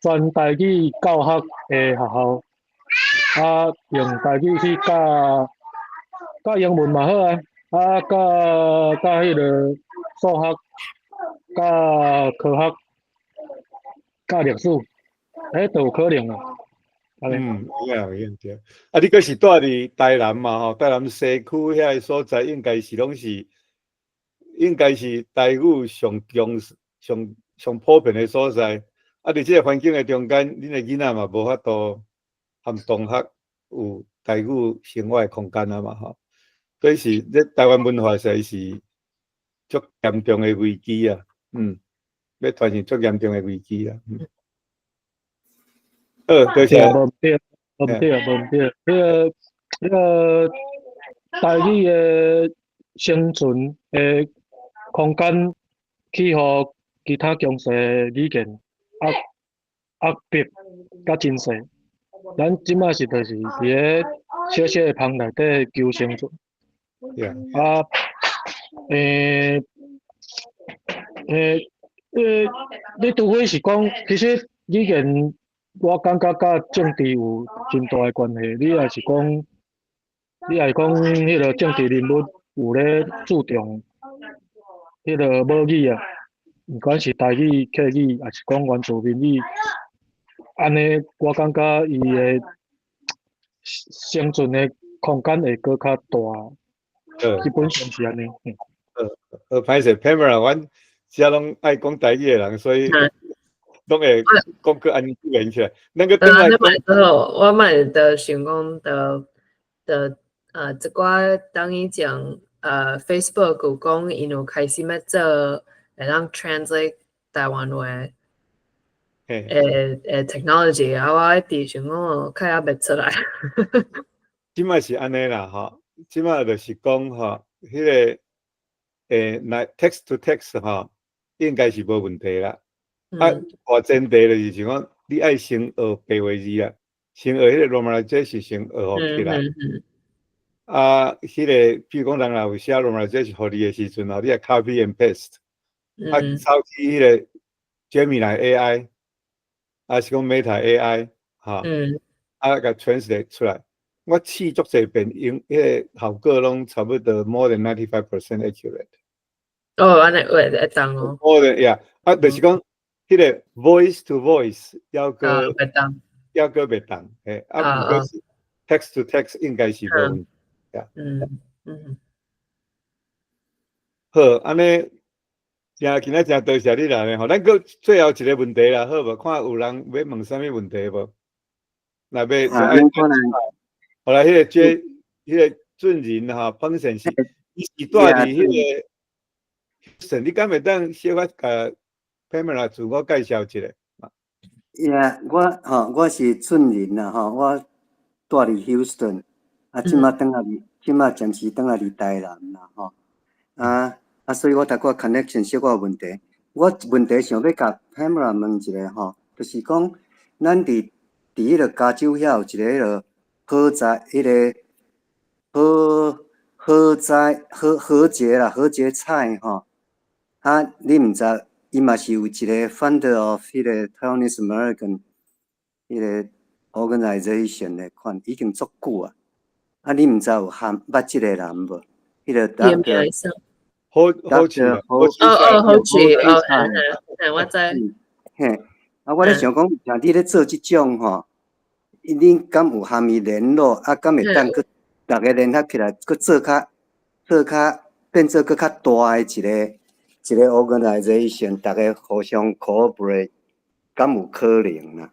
专台语教学的学校，用台语去教英文嘛好啊，教迄个数学。教科学、教历史，都有可能啊。有影对。啊，你阁是住伫台南嘛？吼，台南西区遐个所在，应该是台语上普遍的所在。啊，伫即个环境的中间，恁的囡仔嘛无法度含同学有台语生活的空间啊嘛吼。所以是这台湾文化实在是足严重的危机啊！要传是足严重的危机啊！多谢。无对。迄个台语的生存的空间，去互其他强势语言压迫甲真势。咱即摆是就是伫咧小小的棚内底求生存。你除非是讲，其实语言我感觉甲政治有真大的关系。你若是讲迄个政治人物有咧注重迄个母语啊，毋管是台语、客语，还是讲原住民语，安尼我感觉伊的生存的空间会搁较大。基本上是安尼。歹势 ，Pamela， 阮遮拢爱讲台语的人，所以拢会讲个安尼语言起来。那个等来我买的想讲这个当伊讲Facebook 有讲因有开始要做会当 translate 台湾话technology， 啊，我一直想讲看也袂出来。即摆是安尼啦，吼，即摆就是讲吼，迄个那 text to text 吼，应该是无问题啦。大前提就是像讲，你爱先学白话字啊，先学迄个 romanization 先学起来。迄个譬如讲，人若有写 romanization 互你的时阵，你啊 copy and paste，抄起迄个 Gemini AI， 是讲 Meta AI， 甲 translate 出来。我试足侪遍，用迄个效果拢差不多 more than 95% accurate。安尼会当哦。more than yeah，就是讲迄个 voice to voice 要个袂当，毋过是 text to text 应该是无问题。好，安尼今仔真多谢你来咧吼，咱搁最后一个问题啦，好无？看有人要问啥物问题无？若要就爱。后来迄个俊仁吼，彭先生，伊是住伫迄个，你敢会当小可甲 Pamela 自我介绍一下？我是俊仁啦吼，我住伫 Houston， 即马暂时转来伫台南啦吼，所以我大概 connection 小可问题，我问题想要甲 Pamela 问一下吼，就是讲咱伫迄个加州遐有一个迄个。和节和节菜吼，你毋知伊嘛是有一个 founder of 迄个 Taiwanese American 迄个 organization 的款，已经足久啊。你毋知有捌即个人无？迄个 Dr. 好我知。嘿，我咧想讲，像你咧做即种吼。你敢有和伊联络？敢会当去大家联合起来，去做较变做较大的一个 organization， 大家互相 cooperate， 敢有可能啦？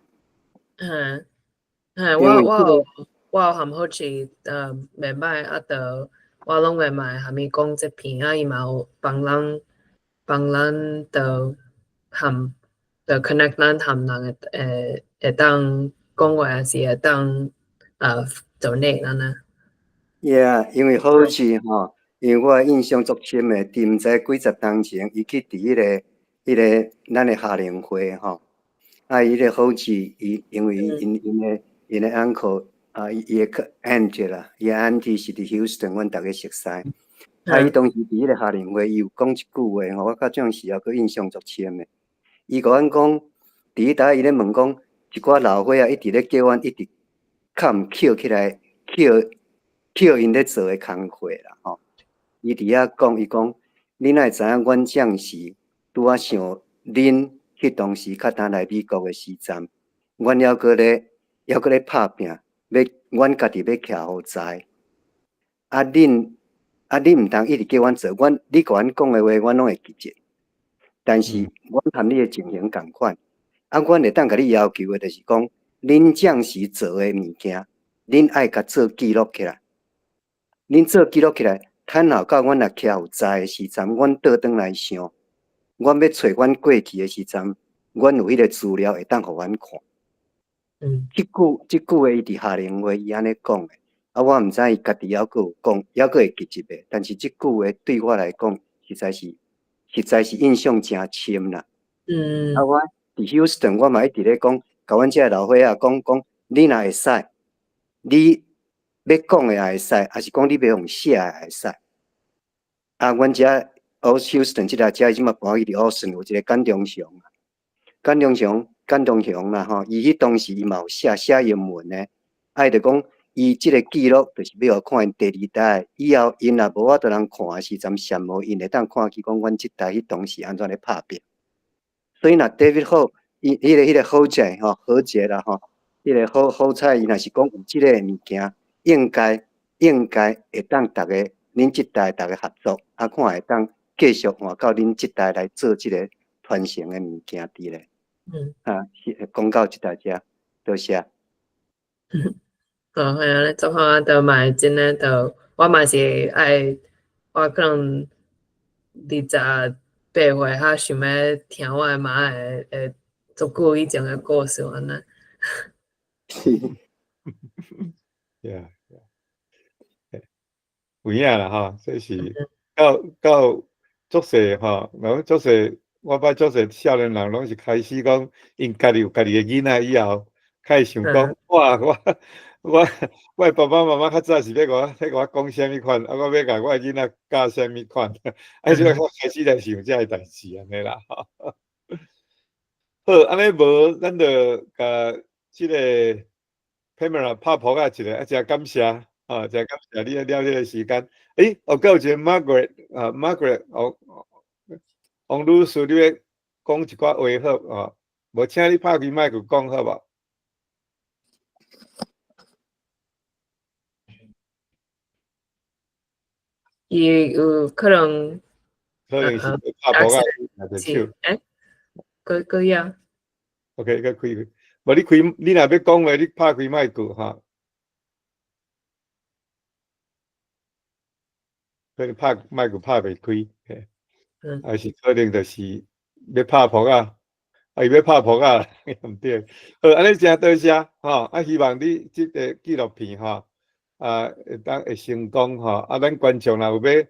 我有含好似袂歹，我拢会嘛含伊讲这片伊嘛有帮咱含connect 咱含人会当。讲话也是会当donate 安尼。因为好似吼，因为我印象足深诶，毋知几十年前，伊去伫迄个咱诶夏令会吼，伊咧好似因为因诶 uncle 伊诶 aunt 啦，伊诶 auntie 是伫 Houston， 阮逐个熟悉。伊当时伫迄个夏令会，伊有讲一句话吼，我到这时候佫印象足深诶。伊甲阮讲，伫迄伊咧问讲。一寡老伙一直咧叫阮一直较毋捡起来，捡因咧做诶工课啦吼。伊伫遐讲，伊讲，你哪会知影？阮将士拄啊想恁迄当时较呾来美国诶时阵，阮还佫咧拍拼，要阮家己要徛好在。恁毋通一直叫阮做，你甲阮讲诶话，阮拢会记住。但是阮含你诶情形共款。阮会当甲你要求诶，就是讲，恁将士做诶物件，恁爱甲做记录起来。恁做记录起来，趁后到阮若徛有在诶时阵，阮倒转来想，阮要找阮过去诶时阵，阮有迄个资料会当互阮看。即句话伊伫夏令会伊安尼讲诶，我毋知伊家己还佫有讲，还佫会记住诶。但是即句话对我来讲，实在是印象诚深啦。我。伫 Houston， 我嘛一直咧讲，甲阮遮老伙仔讲，你若会使，你要讲诶也会使，还是讲你要用写诶也会使。阮遮 Houston 即个遮即马搬去伫 Austin 有一个简中祥啦吼，伊迄当时伊嘛有写英文诶，伊就讲伊即个记录就是要互看因第二代，以后因若无法度人看诶时阵，羡慕因会当看去讲阮即代迄当时安怎咧拍拼。所以若 David 好，迄个好菜吼，好节啦吼，迄个好菜，伊若是讲有即个物件，应该会当逐个恁即代逐个合作，看会当继续换到恁即代来做即个传承诶物件伫咧。讲到即大遮，多谢。系啊，做好就嘛真诶，就我嘛是爱，我可能28岁较想要听我诶妈诶足久以前诶故事安尼。有影啦吼，这是到足细吼，然后足细我捌足侪少年人拢是开始讲，因家己有家己诶囡仔以后，开始想讲，哇，我爸爸妈妈较早是要我讲啥物款，啊，我要甲我诶囡仔教啥物款，啊，所以我开始来想遮个代志安尼啦。好，安尼无，咱就甲即个 Pamela 拍扑啊一个，啊，真感谢，啊，真感谢你了即个时间。诶，有有一个 Margaret， 王女士，你要讲一寡话好啊？无请你拍开麦克讲好无？伊有可能是拍扑啊，拿着手。个要。OK， 个开，无你开，你若要讲话，你拍开麦克哈。可能拍麦克拍袂开，还是可能就是要拍扑啊，伊要拍扑啊，毋对。好，安尼真多谢吼，啊，希望你即个纪录片吼，会成功吼，啊，咱观众若有要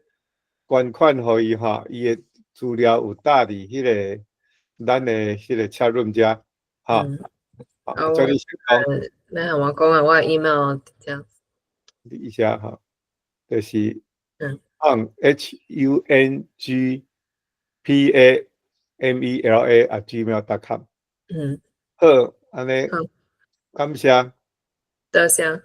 捐款互伊吼，伊诶资料有搭伫迄个咱诶迄个chat room遮，吼，祝你成功。那和我讲啊，我 email 这样。一下哈，就是HUNGPAMELA@gmail.com。好，安尼，感谢。多谢。好。